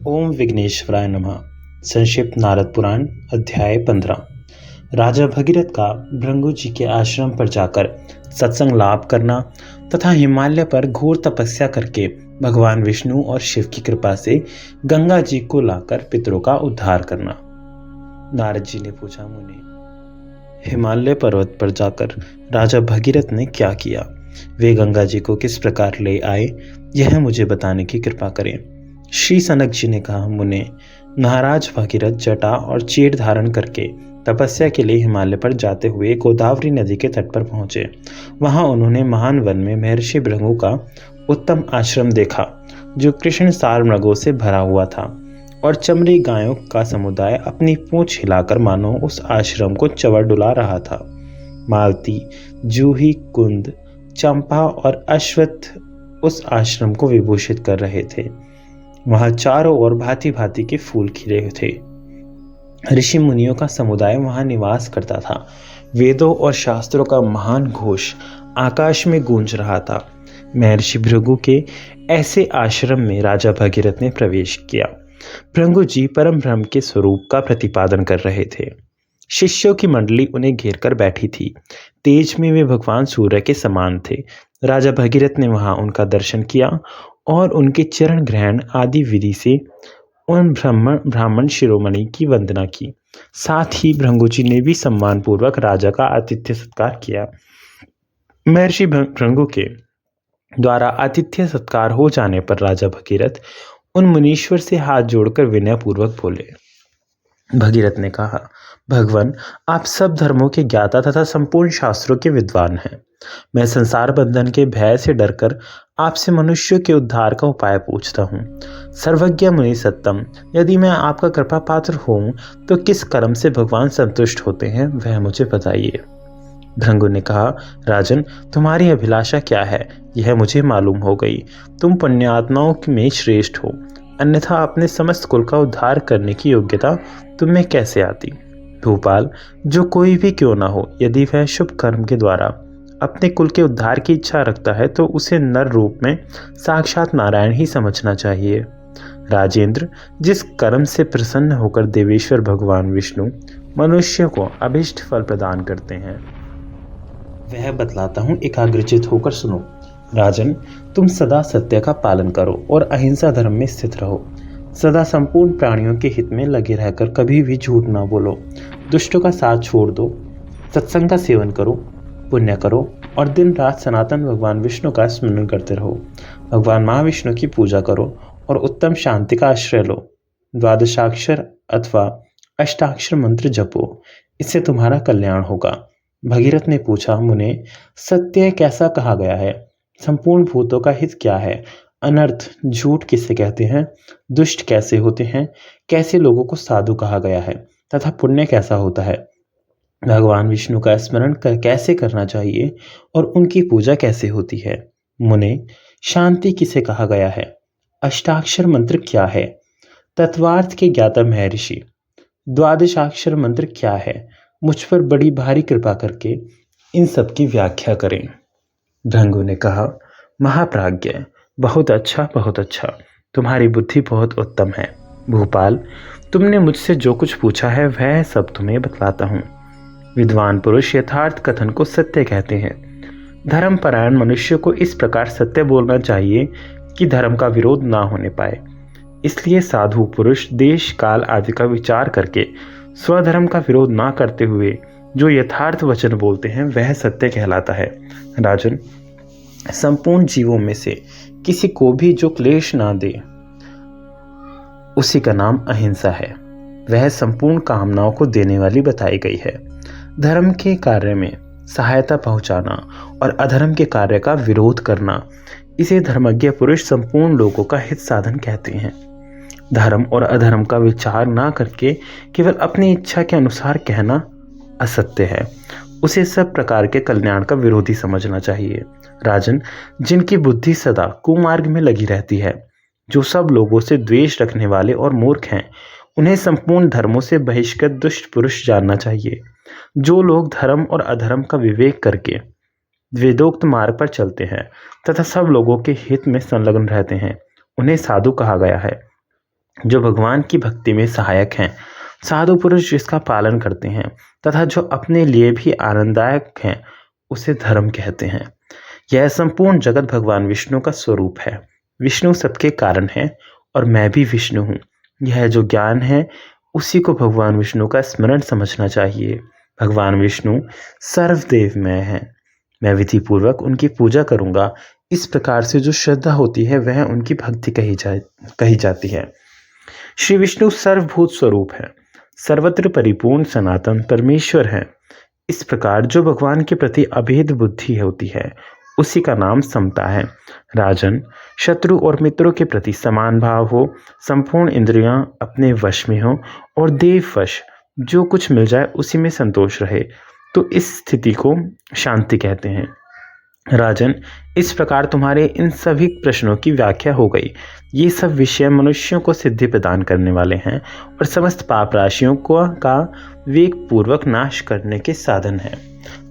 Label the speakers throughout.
Speaker 1: ओम विघ्नेश्वराय नमः। संक्षिप्त नारद पुराण अध्याय 15। राजा भगीरथ का भृगु जी के आश्रम पर जाकर सत्संग लाभ करना तथा हिमालय पर घोर तपस्या करके भगवान विष्णु और शिव की कृपा से गंगा जी को लाकर पितरों का उद्धार करना। नारद जी ने पूछा, मुनि, हिमालय पर्वत पर जाकर राजा भगीरथ ने क्या किया? वे गंगा जी को किस प्रकार ले आए, यह मुझे बताने की कृपा करें। श्री सनक जी ने कहा, मुने, महाराज भगीरथ जटा और चेट धारण करके तपस्या के लिए हिमालय पर जाते हुए गोदावरी नदी के तट पर पहुंचे। वहां उन्होंने महान वन में महर्षि भृगु का उत्तम आश्रम देखा, जो कृष्ण सार मृगों से भरा हुआ था और चमड़ी गायों का समुदाय अपनी पूंछ हिलाकर मानो उस आश्रम को चवर डुला रहा था। मालती, जूही, कुंद, चंपा और अश्वत्थ उस आश्रम को विभूषित कर रहे थे। वहां चारों ओर भांति भांति के फूल खिले थे। ऋषि मुनियों का समुदाय वहां निवास करता था। वेदों और शास्त्रों का महान घोष आकाश में गूंज रहा था। महर्षि भृगु के ऐसे आश्रम में राजा भगीरथ ने प्रवेश किया। भृगु जी परम ब्रह्म के स्वरूप का प्रतिपादन कर रहे थे। शिष्यों की मंडली उन्हें घेर कर बैठी थी। तेज में वे भगवान सूर्य के समान थे। राजा भगीरथ ने वहां उनका दर्शन किया और उनके चरण ग्रहण आदि विधि से उन ब्राह्मण शिरोमणि की वंदना की। साथ ही भृगु जी ने भी सम्मान पूर्वक राजा का आतिथ्य सत्कार किया। महर्षि भृगु के द्वारा आतिथ्य सत्कार हो जाने पर राजा भगीरथ उन मुनीश्वर से हाथ जोड़कर विनय पूर्वक बोले। भगीरथ ने कहा, भगवान, आप सब धर्मों के ज्ञाता तथा संपूर्ण शास्त्रों के विद्वान हैं। मैं संसार बंधन के भय से डरकर आपसे मनुष्यों के उद्धार का उपाय पूछता हूँ। सर्वज्ञ मुनि सत्तम, यदि मैं आपका कृपा पात्र हूँ तो किस कर्म से भगवान संतुष्ट होते हैं, वह मुझे बताइए। भृगु ने कहा, राजन, तुम्हारी अभिलाषा क्या है, यह मुझे मालूम हो गई। तुम पुण्यात्माओं में श्रेष्ठ हो, अन्यथा अपने समस्त कुल का उद्धार करने की योग्यता तुम्हें कैसे आती? भूपाल, जो कोई भी क्यों ना हो, यदि वह शुभ कर्म के द्वारा अपने कुल के उद्धार की इच्छा रखता है तो उसे नर रूप में साक्षात नारायण ही समझना चाहिए। राजेंद्र, जिस कर्म से प्रसन्न होकर देवेश्वर भगवान विष्णु मनुष्य को अभिष्ट फल प्रदान करते हैं, वह बतलाता हूँ, एकाग्रचित होकर सुनो। राजन, तुम सदा सत्य का पालन करो और अहिंसा धर्म में स्थित रहो। सदा संपूर्ण प्राणियों के हित में लगे रहकर कभी भी झूठ ना बोलो। दुष्टों का साथ छोड़ दो। सत्संग का सेवन करो, पुण्य करो और दिन रात सनातन भगवान विष्णु का स्मरण करते रहो। भगवान महाविष्णु की पूजा करो और उत्तम शांति का आश्रय लो। द्वादशाक्षर अथवा अष्टाक्षर मंत्र जपो, इससे तुम्हारा कल्याण होगा। भगीरथ ने पूछा, मुने, सत्य कैसा कहा गया है? संपूर्ण भूतों का हित क्या है? अनर्थ झूठ किसे कहते हैं? दुष्ट कैसे होते हैं? कैसे लोगों को साधु कहा गया है? तथा पुण्य कैसा होता है? भगवान विष्णु का स्मरण कैसे करना चाहिए और उनकी पूजा कैसे होती है? मुने, शांति किसे कहा गया है? अष्टाक्षर मंत्र क्या है? तत्वार्थ के ज्ञाता महर्षि। द्वादशाक्षर मंत्र क्या है? मुझ पर बड़ी भारी कृपा करके इन सब की व्याख्या करें। भृगु ने कहा, महाप्राज्ञ, बहुत अच्छा, बहुत अच्छा। तुम्हारी बुद्धि बहुत उत्तम है। भूपाल, तुमने मुझसे जो कुछ पूछा है वह सब तुम्हें बतलाता हूँ। विद्वान पुरुष यथार्थ कथन को सत्य कहते हैं। धर्मपरायण मनुष्य को इस प्रकार सत्य बोलना चाहिए कि धर्म का विरोध ना होने पाए। इसलिए साधु पुरुष देश काल आदि का विचार करके स्वधर्म का विरोध ना करते हुए जो यथार्थ वचन बोलते हैं वह सत्य कहलाता है। राजन, संपूर्ण जीवों में से किसी को भी जो क्लेश ना दे, उसी का नाम अहिंसा है। वह संपूर्ण कामनाओं को देने वाली बताई गई है। धर्म के कार्य में सहायता पहुंचाना और अधर्म के कार्य का विरोध करना, इसे धर्मज्ञ पुरुष संपूर्ण लोगों का हित साधन कहते हैं। धर्म और अधर्म का विचार ना करके केवल अपनी इच्छा के अनुसार कहना असत्य है। उसे सब प्रकार के कल्याण का विरोधी समझना चाहिए। राजन, जिनकी बुद्धि सदा कुमार्ग में लगी रहती है, जो सब लोगों से द्वेष रखने वाले और मूर्ख हैं, उन्हें संपूर्ण धर्मों से बहिष्कृत दुष्ट पुरुष जानना चाहिए। जो लोग धर्म और अधर्म का विवेक करके वेदोक्त मार्ग पर चलते हैं तथा सब लोगों के हित में संलग्न रहते हैं, उन्हें साधु कहा गया है। जो भगवान की भक्ति में सहायक हैं, साधु पुरुष जिसका पालन करते हैं तथा जो अपने लिए भी आनंददायक हैं, उसे धर्म कहते हैं। यह संपूर्ण जगत भगवान विष्णु का स्वरूप है। विष्णु सबके कारण है और मैं भी विष्णु हूँ। यह जो ज्ञान है उसी को भगवान विष्णु का स्मरण समझना चाहिए। भगवान विष्णु सर्वदेवमय हैं। मैं विधि पूर्वक उनकी पूजा करूंगा। इस प्रकार से जो श्रद्धा होती है वह उनकी भक्ति कही जाती है। श्री विष्णु सर्वभूत स्वरूप है, सर्वत्र परिपूर्ण सनातन परमेश्वर है। इस प्रकार जो भगवान के प्रति अभेद बुद्धि होती है उसी का नाम समता है। राजन, शत्रु और मित्रों के प्रति समान भाव हो, संपूर्ण इंद्रियां अपने वश में हो और देव वश, जो कुछ मिल जाए उसी में संतोष रहे, तो इस स्थिति को शांति कहते हैं। राजन, इस प्रकार तुम्हारे इन सभी प्रश्नों की व्याख्या हो गई। ये सब विषय मनुष्यों को सिद्धि प्रदान करने वाले हैं और समस्त पाप राशियों का वेग पूर्वक नाश करने के साधन है।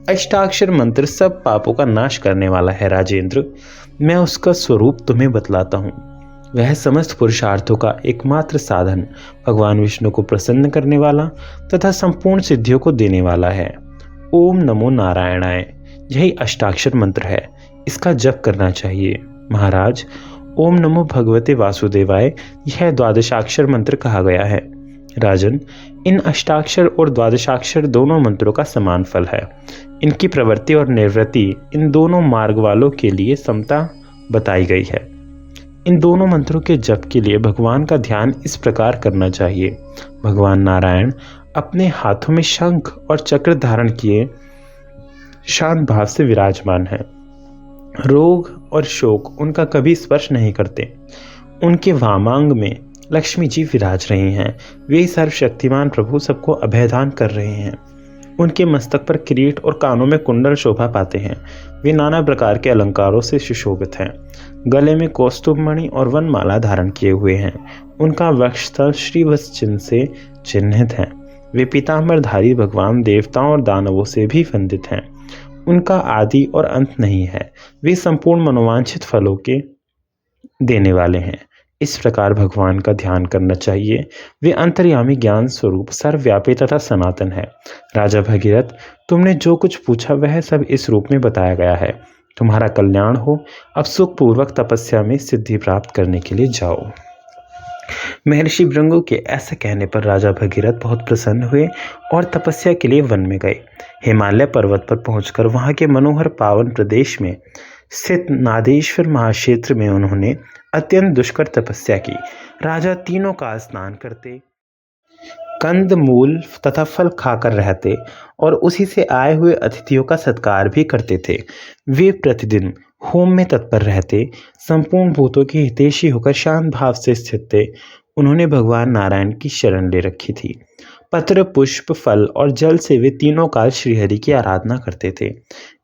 Speaker 1: अष्टाक्षर मंत्र सब पापों का नाश करने वाला है। राजेंद्र, मैं उसका स्वरूप तुम्हें बतलाता हूँ। वह समस्त पुरुषार्थों का एकमात्र साधन, भगवान विष्णु को प्रसन्न करने वाला तथा संपूर्ण सिद्धियों को देने वाला है। ओम नमो नारायणाय, यही अष्टाक्षर मंत्र है। इसका जप करना चाहिए। महाराज, ओम नमो भगवते वासुदेवाय, यह द्वादशाक्षर मंत्र कहा गया है। राजन, इन अष्टाक्षर और द्वादशाक्षर दोनों मंत्रों का समान फल है। इनकी प्रवृत्ति और निवृत्ति इन दोनों मार्ग वालों के लिए समता बताई गई है। इन दोनों मंत्रों के जप के लिए भगवान का ध्यान इस प्रकार करना चाहिए। भगवान नारायण अपने हाथों में शंख और चक्र धारण किए शांत भाव से विराजमान है। रोग और शोक उनका कभी स्पर्श नहीं करते। उनके वामांग में लक्ष्मी जी विराज रही हैं। वे सर्वशक्तिमान प्रभु सबको अभयदान कर रहे हैं। उनके मस्तक पर किरीट और कानों में कुंडल शोभा पाते हैं। वे नाना प्रकार के अलंकारों से सुशोभित हैं। गले में कौस्तुभमणि और वनमाला धारण किए हुए हैं। उनका वक्षस्थल श्रीवत्स चिन्ह से चिन्हित है। वे पीतांबरधारी भगवान देवताओं और दानवों से भी वंदित हैं। उनका आदि और अंत नहीं है। वे संपूर्ण मनोवांछित फलों के देने वाले हैं। इस प्रकार भगवान का ध्यान करना चाहिए। वे अंतर्यामी ज्ञान स्वरूप सर्वव्यापी तथा सनातन है। राजा भगीरथ, तुमने जो कुछ पूछा वह सब इस रूप में बताया गया है। तुम्हारा कल्याण हो। अब सुखपूर्वक तपस्या में सिद्धि प्राप्त करने के लिए जाओ। महर्षि भृंगु के ऐसे कहने पर राजा भगीरथ बहुत प्रसन्न हुए और तपस्या के लिए वन में गए। हिमालय पर्वत पर पहुंचकर वहां के मनोहर पावन प्रदेश में स्थित नादेश्वर महाक्षेत्र में उन्होंने अत्यंत दुष्कर तपस्या की। राजा तीनों का स्नान करते, कंद मूल तथा फल खाकर रहते और उसी से आए हुए अतिथियों का सत्कार भी करते थे। वे प्रतिदिन होम में तत्पर रहते, संपूर्ण भूतों के हितैषी होकर शांत भाव से स्थित थे। उन्होंने भगवान नारायण की शरण ले रखी थी। पत्र, पुष्प, फल और जल से वे तीनों काल श्रीहरि की आराधना करते थे।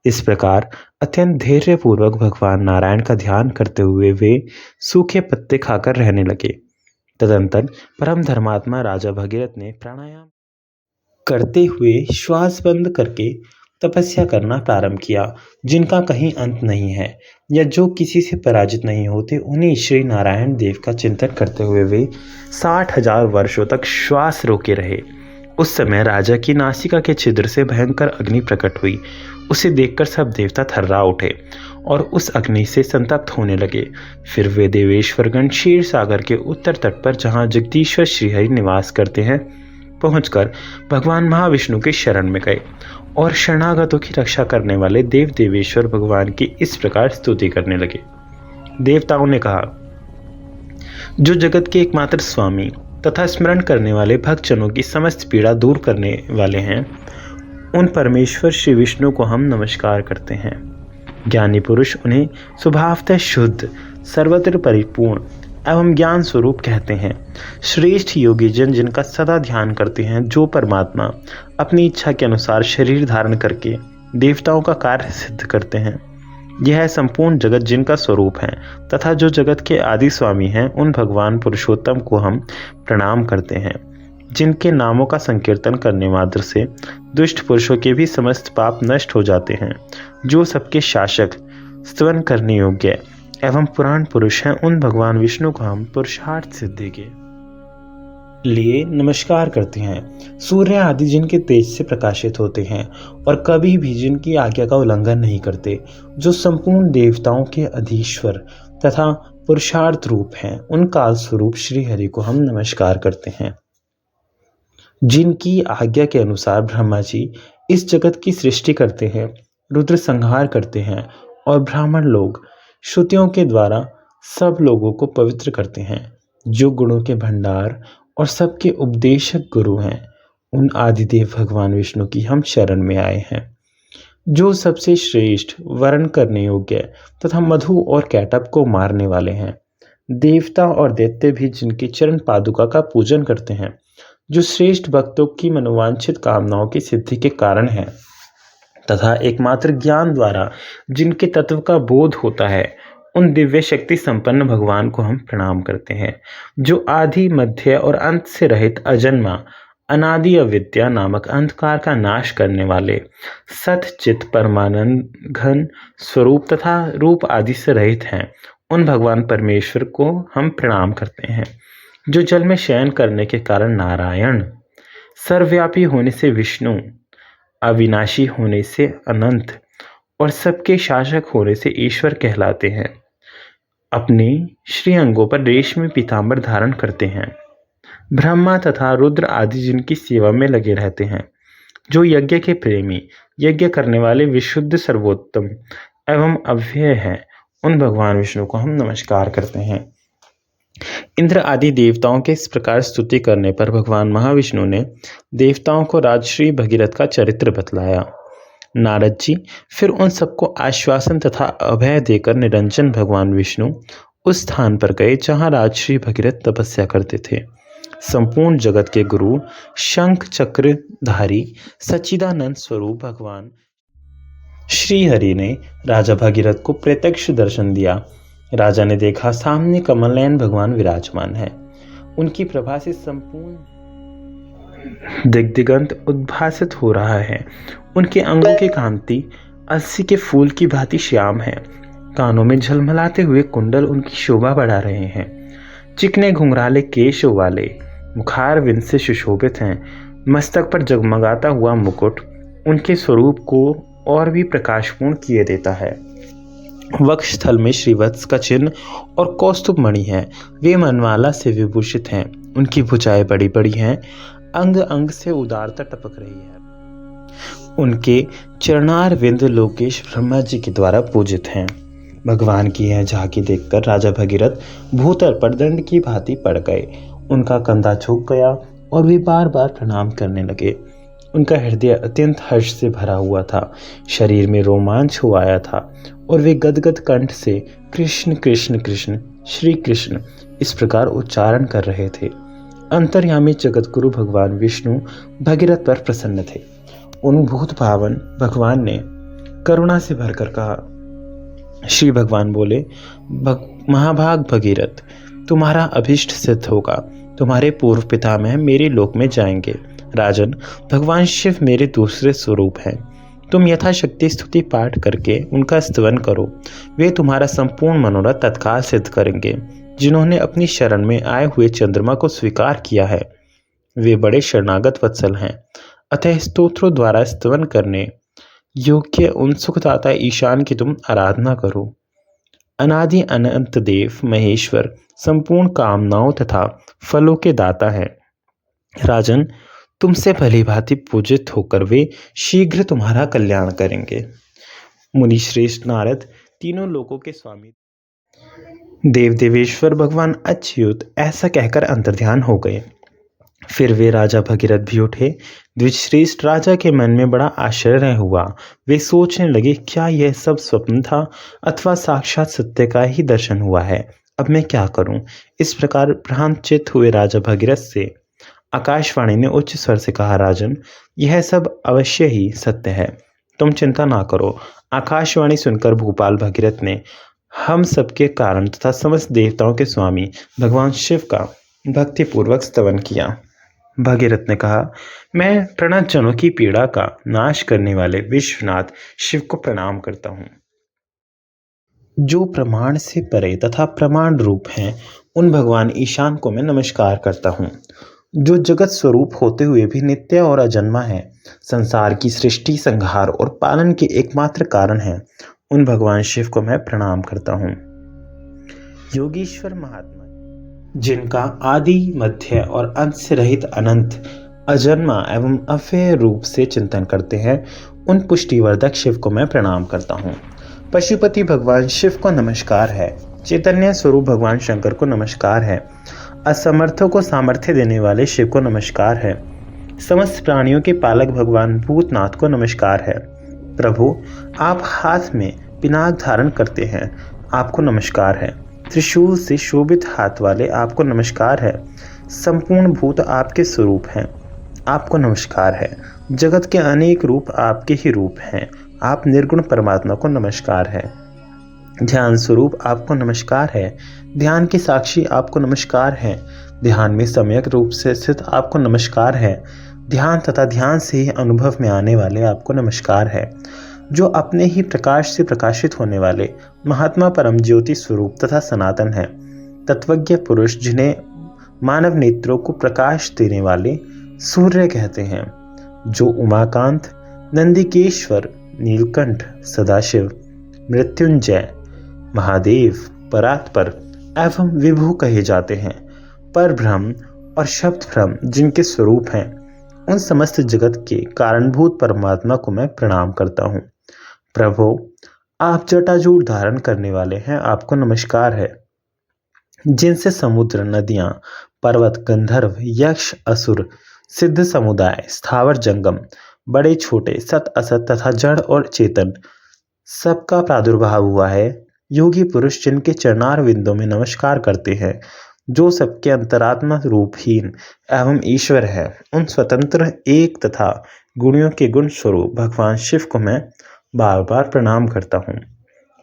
Speaker 1: इस प्रकार अत्यंत धैर्य पूर्वक भगवान नारायण का ध्यान करते हुए वे सूखे पत्ते खाकर रहने लगे। तदंतर परम धर्मात्मा राजा भगीरथ ने प्राणायाम करते हुए श्वास बंद करके तपस्या करना प्रारंभ किया। जिनका कहीं अंत नहीं है या जो किसी से पराजित नहीं होते, उन्हीं श्री नारायण देव का चिंतन करते हुए वे 60,000 वर्षों तक श्वास रोके रहे। उस समय राजा की नासिका के छिद्र से भयंकर अग्नि प्रकट हुई। उसे देखकर सब देवता थर्रा उठे और उस अग्नि से संतप्त होने लगे। फिर वे देवेश्वरगण क्षीर सागर के उत्तर तट पर, जहाँ जगदीश्वर श्रीहरि निवास करते हैं, पहुंचकर भगवान महाविष्णु के शरण में गए और शरणागतों की रक्षा करने वाले देव देवेश्वर भगवान की इस प्रकार स्तुति करने लगे। देवताओं ने कहा, जो जगत के एकमात्र स्वामी तथा स्मरण करने वाले भक्तजनों की समस्त पीड़ा दूर करने वाले हैं, उन परमेश्वर श्री विष्णु को हम नमस्कार करते हैं। ज्ञानी पुरुष उन्हें स्वभावतः शुद्ध, सर्वत्र परिपूर्ण एवं ज्ञान स्वरूप कहते हैं। श्रेष्ठ योगी जन जिनका सदा ध्यान करते हैं, जो परमात्मा अपनी इच्छा के अनुसार शरीर धारण करके देवताओं का कार्य सिद्ध करते हैं। यह संपूर्ण जगत जिनका स्वरूप है तथा जो जगत के आदि स्वामी हैं, उन भगवान पुरुषोत्तम को हम प्रणाम करते हैं। जिनके नामों का संकीर्तन करने मात्र से दुष्ट पुरुषों के भी समस्त पाप नष्ट हो जाते हैं। जो सबके शासक, स्तवन करने योग्य एवं पुराण पुरुष हैं, उन भगवान विष्णु को हम पुरुषार्थ सिद्धि के लिए नमस्कार करते हैं। सूर्य आदि जिनके तेज से प्रकाशित होते हैं और कभी भी जिनकी आज्ञा का उल्लंघन नहीं करते, जो संपूर्ण देवताओं के अधीश्वर तथा पुरुषार्थ रूप हैं, उन काल स्वरूप श्री हरि को हम नमस्कार करते हैं। जिनकी आज्ञा के अनुसार ब्रह्मा जी इस जगत की सृष्टि करते हैं, रुद्र संहार करते हैं और ब्राह्मण लोग श्रुतियों के द्वारा सब लोगों को पवित्र करते हैं, जो गुणों के भंडार और सबके उपदेशक गुरु हैं, उन आदिदेव भगवान विष्णु की हम शरण में आए हैं, जो सबसे श्रेष्ठ, वर्ण करने योग्य तथा मधु और कैटअप को मारने वाले हैं। देवता और दैत्य भी जिनकी चरण पादुका का पूजन करते हैं, जो श्रेष्ठ भक्तों की मनोवांछित कामनाओं की सिद्धि के कारण है, तथा एकमात्र ज्ञान द्वारा जिनके तत्व का बोध होता है, उन दिव्य शक्ति संपन्न भगवान को हम प्रणाम करते हैं, जो आदि, मध्य और अंत से रहित अजन्मा, अनादि अविद्या नामक अंधकार का नाश करने वाले, सत चित परमानंद घन स्वरूप तथा रूप आदि से रहित हैं। उन भगवान परमेश्वर को हम प्रणाम करते हैं, जो जल में शयन करने के कारण नारायण, सर्वव्यापी होने से विष्णु, अविनाशी होने से अनंत और सबके शासक होने से ईश्वर कहलाते हैं। अपने श्री अंगों पर रेशमी पीतांबर धारण करते हैं। ब्रह्मा तथा रुद्र आदि जिनकी सेवा में लगे रहते हैं, जो यज्ञ के प्रेमी, यज्ञ करने वाले विशुद्ध, सर्वोत्तम एवं अव्यय हैं, उन भगवान विष्णु को हम नमस्कार करते हैं। इंद्र आदि देवताओं के इस प्रकार स्तुति करने पर भगवान महाविष्णु ने देवताओं को राजश्री भगीरथ का चरित्र बतलाया। नारद जी फिर उन सबको आश्वासन तथा अभय देकर निरंजन भगवान विष्णु उस स्थान पर गए जहाँ राजश्री भगीरथ तपस्या करते थे। संपूर्ण जगत के गुरु, शंख चक्रधारी सच्चिदानंद स्वरूप भगवान श्री हरि ने राजा भगीरथ को प्रत्यक्ष दर्शन दिया। राजा ने देखा सामने कमलनयन भगवान विराजमान है। उनकी प्रभा से संपूर्ण दिग्दिगंत उद्भासित हो रहा है। उनके अंगों की कांति अस्सी के फूल की भांति श्याम है। कानों में झलमलाते हुए कुंडल उनकी शोभा बढ़ा रहे हैं। चिकने घुंघराले केशों वाले मुखार विंद से सुशोभित हैं। मस्तक पर जगमगाता हुआ मुकुट उनके स्वरूप को और भी प्रकाशपूर्ण किए देता है। वक्षस्थल में श्रीवत्स का चिन्ह और कौस्तुभ मणि है। वे मनमाला से विभूषित हैं। उनकी भुजाएं बड़ी बड़ी हैं। अंग अंग से उदारता टपक रही है। उनके चरणार विंद लोकेश ब्रह्मा जी के द्वारा पूजित हैं। भगवान की यह झांकी देखकर राजा भगीरथ भूतल पर दंड की भांति पड़ गए। उनका कंधा झुक गया और वे बार बार प्रणाम करने लगे। उनका हृदय अत्यंत हर्ष से भरा हुआ था। शरीर में रोमांच हो आया था और वे गदगद कंठ से कृष्ण कृष्ण कृष्ण श्री कृष्ण इस प्रकार उच्चारण कर रहे थे। अंतर्यामी जगतगुरु भगवान विष्णु भगीरथ पर प्रसन्न थे। उन भूत भावन भगवान ने करुणा से भरकर कहा। श्री भगवान बोले, महाभाग भगीरथ, तुम्हारा अभिष्ट सिद्ध होगा। तुम्हारे पूर्व पितामह मेरे लोक में जाएंगे। राजन, भगवान शिव मेरे दूसरे स्वरूप हैं। तुम यथाशक्ति स्तुति पाठ करके उनका स्तवन करो। वे तुम्हारा संपूर्ण मनोरथ तत्काल सिद्ध करेंगे। जिन्होंने अपनी शरण में आए हुए चंद्रमा को स्वीकार किया है, वे बड़े शरणागत वत्सल हैं। अतः स्तोत्रों द्वारा स्तवन करने योग्य उन सुखदाता ईशान की तुम आराधना करो। अनादि अनंत देव महेश्वर संपूर्ण कामनाओं तथा फलों के दाता हैं। राजन, तुमसे भली भांति पूजित होकर वे शीघ्र तुम्हारा कल्याण करेंगे। मुनि श्रेष्ठ नारद, तीनों लोकों के स्वामी देव देवेश्वर भगवान अच्युत ऐसा कहकर अंतर्ध्यान हो गए। फिर वे राजा भगीरथ भी उठे। द्विजश्रेष्ठ राजा के मन में बड़ा आश्चर्य हुआ। वे सोचने लगे, क्या यह सब स्वप्न था अथवा साक्षात सत्य का ही दर्शन हुआ है? अब मैं क्या करूं? इस प्रकार भ्रांतचित्त हुए राजा भगीरथ से आकाशवाणी ने उच्च स्वर से कहा, राजन, यह सब अवश्य ही सत्य है। तुम चिंता ना करो। आकाशवाणी सुनकर भूपाल भगीरथ ने हम सबके कारण तथा समस्त देवताओं के स्वामी भगवान शिव का भक्तिपूर्वक स्तवन किया। भगीरथ ने कहा, मैं प्रणत जनों की पीड़ा का नाश करने वाले विश्वनाथ शिव को प्रणाम करता हूँ। जो प्रमाण से परे तथा प्रमाण रूप हैं, उन भगवान ईशान को मैं नमस्कार करता हूँ। जो जगत स्वरूप होते हुए भी नित्य और अजन्मा है, संसार की सृष्टि, संहार और पालन के एकमात्र कारण है, उन भगवान शिव को मैं प्रणाम करता हूँ। योगीश्वर महात्मा जिनका आदि, मध्य और अंत से रहित अनंत, अजन्मा एवं अव्यय रूप से चिंतन करते हैं, उन पुष्टिवर्धक शिव को मैं प्रणाम करता हूँ। पशुपति भगवान शिव को नमस्कार है। चैतन्य स्वरूप भगवान शंकर को नमस्कार है। असमर्थों को सामर्थ्य देने वाले शिव को नमस्कार है। समस्त प्राणियों के पालक भगवान भूतनाथ को नमस्कार है। प्रभु, आप हाथ में पिनाक धारण करते हैं, आपको नमस्कार है। त्रिशूल से शोभित हाथ वाले आपको नमस्कार है। संपूर्ण भूत आपके स्वरूप हैं, आपको नमस्कार है। जगत के अनेक रूप आपके ही रूप हैं, आप निर्गुण परमात्मा को नमस्कार है। ध्यान स्वरूप आपको नमस्कार है। ध्यान के साक्षी आपको नमस्कार है। ध्यान में सम्यक रूप से स्थित आपको नमस्कार है। ध्यान तथा ध्यान से ही अनुभव में आने वाले आपको नमस्कार है। जो अपने ही प्रकाश से प्रकाशित होने वाले महात्मा परम ज्योति स्वरूप तथा सनातन है, तत्वज्ञ पुरुष जिन्हें मानव नेत्रों को प्रकाश देने वाले सूर्य कहते हैं, जो उमाकांत, नंदिकेश्वर, नीलकंठ, सदाशिव, मृत्युंजय, महादेव, परात्पर एवं विभु कहे जाते हैं, पर ब्रह्म और शब्द ब्रह्म जिनके स्वरूप हैं, उन समस्त जगत के कारणभूत परमात्मा को मैं प्रणाम करता हूँ। प्रभु, आप जटाजूट धारण करने वाले हैं, आपको नमस्कार है। जिनसे समुद्र, नदियां, पर्वत, गंधर्व, यक्ष, असुर, सिद्ध समुदाय, स्थावर जंगम, बड़े छोटे, सत असत तथा जड़ और चेतन सबका प्रादुर्भाव हुआ है। योगी पुरुष जिनके चरणार विंदों में नमस्कार करते हैं, जो सबके अंतरात्मा रूपहीन एवं ईश्वर है, उन स्वतंत्र, एक तथा गुणियों के गुण स्वरूप भगवान शिव को मैं बार बार प्रणाम करता हूँ,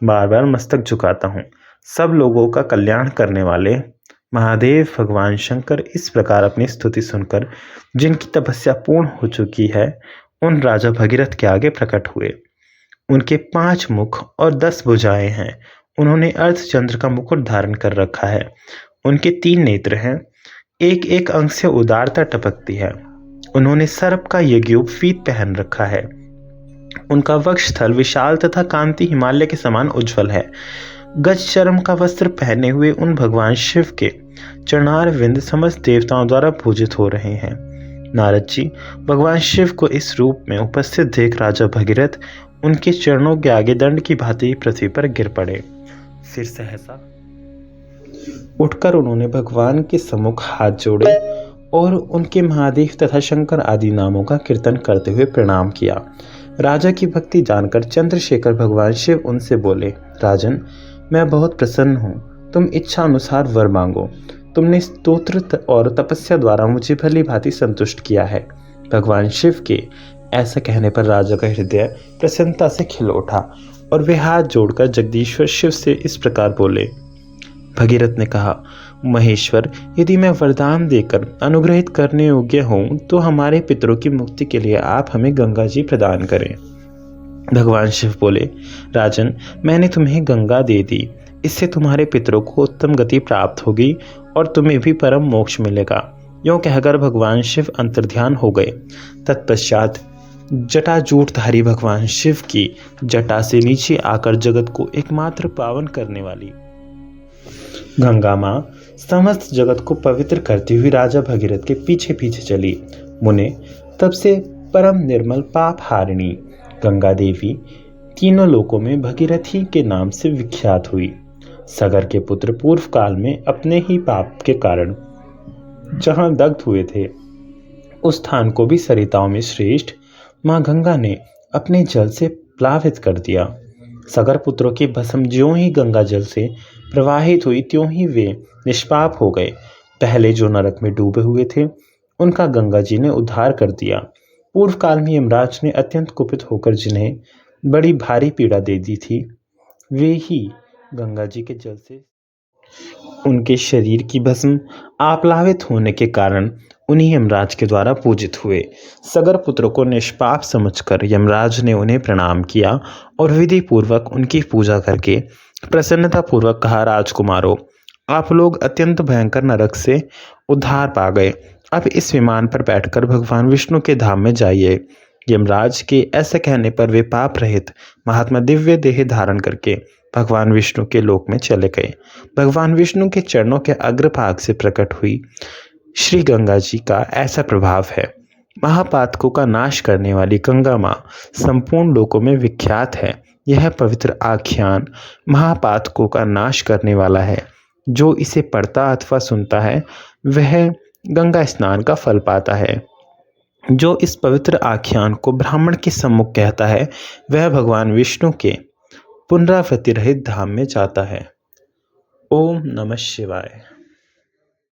Speaker 1: बार बार मस्तक झुकाता हूँ। सब लोगों का कल्याण करने वाले महादेव भगवान शंकर इस प्रकार अपनी स्तुति सुनकर जिनकी तपस्या पूर्ण हो चुकी है, उन राजा भगीरथ के आगे प्रकट हुए। उनके 5 मुख और 10 भुजाएं हैं। उन्होंने अर्धचंद्र का मुकुट धारण कर रखा है। उनके 3 नेत्र हैं, एक एक अंग से उदारता टपकती है। उन्होंने सर्प का यज्ञोप फीत पहन रखा है। उनका वक्षस्थल विशाल तथा कांति हिमालय के समान उज्जवल है। गज चर्म का वस्त्र पहने हुए उन भगवान शिव के चरणार विंद समस्त देवताओं द्वारा पूजित हो रहे हैं। नारद जी भगवान शिव को इस रूप में उपस्थित देख राजा भगीरथ उनके चरणों के आगे दंड की भांति पृथ्वी पर गिर पड़े। फिर सहसा उठकर उन्होंने भगवान के सम्मुख हाथ जोड़े और उनके महादेव तथा शंकर आदि नामों का कीर्तन करते हुए प्रणाम किया। राजा की भक्ति जानकर चंद्रशेखर भगवान शिव उनसे बोले, राजन, मैं बहुत प्रसन्न हूँ, तुम इच्छा अनुसार वर मांगो। तुमने स्तोत्र और तपस्या द्वारा मुझे भली भांति संतुष्ट किया है। भगवान शिव के ऐसा कहने पर राजा का हृदय प्रसन्नता से खिल उठा और वे हाथ जोड़कर जगदीश्वर शिव से इस प्रकार बोले। भगीरथ ने कहा, महेश्वर, यदि मैं वरदान देकर अनुग्रहित करने योग्य हूँ तो हमारे पितरों की मुक्ति के लिए आप हमें गंगा जी प्रदान करें। भगवान शिव बोले, राजन, मैंने तुम्हें गंगा दे दी, इससे तुम्हारे पितरों को उत्तम गति प्राप्त होगी और तुम्हें भी परम मोक्ष मिलेगा। यूं कहकर भगवान शिव अंतर्ध्यान हो गए। तत्पश्चात जटाजूटधारी भगवान शिव की जटा से नीचे आकर जगत को एकमात्र पावन करने वाली गंगा माँ समस्त जगत को पवित्र करती हुई राजा भगीरथ के पीछे पीछे चली। मुने, तब से परम निर्मल पाप हारिणी गंगा देवी तीनों लोकों में भगीरथी के नाम से विख्यात हुई। सगर के पुत्र पूर्व काल में अपने ही पाप के कारण जहां दग्ध हुए थे, उस स्थान को भी सरिताओं में श्रेष्ठ मां गंगा ने अपने जल से प्लावित कर दिया। सगर पुत्रों की भस्म ज्यों ही गंगा जल से प्रवाहित हुई, त्यों ही वे निष्पाप हो गए। पहले जो नरक में डूबे हुए थे, उनका गंगा जी ने उद्धार कर दिया। पूर्व काल में यमराज ने अत्यंत कुपित होकर जिन्हें बड़ी भारी पीड़ा दे दी थी, वे ही गंगा जी के जल से उनके शरीर की भस्म आप्लावित होने के कारण उन्हीं यमराज के द्वारा पूजित हुए। सगर पुत्रों को निष्पाप समझकर यमराज ने उन्हें प्रणाम किया और विधि पूर्वक उनकी पूजा करके प्रसन्नता पूर्वक कहा, राजकुमारों, आप लोग अत्यंत भयंकर नरक से उद्धार पा गए। अब इस विमान पर बैठकर भगवान विष्णु के धाम में जाइए। यमराज के ऐसे कहने पर वे पाप रहित महात्मा दिव्य देह धारण करके भगवान विष्णु के लोक में चले गए। भगवान विष्णु के चरणों के अग्रभाग से प्रकट हुई श्री गंगा जी का ऐसा प्रभाव है। महापातकों का नाश करने वाली गंगा माँ संपूर्ण लोकों में विख्यात है। यह पवित्र आख्यान महापातकों का नाश करने वाला है। जो इसे पढ़ता अथवा सुनता है वह गंगा स्नान का फल पाता है। जो इस पवित्र आख्यान को ब्राह्मण के सम्मुख कहता है वह भगवान विष्णु के पुनरावृत्ति रहित धाम में जाता है। ओम नमः शिवाय।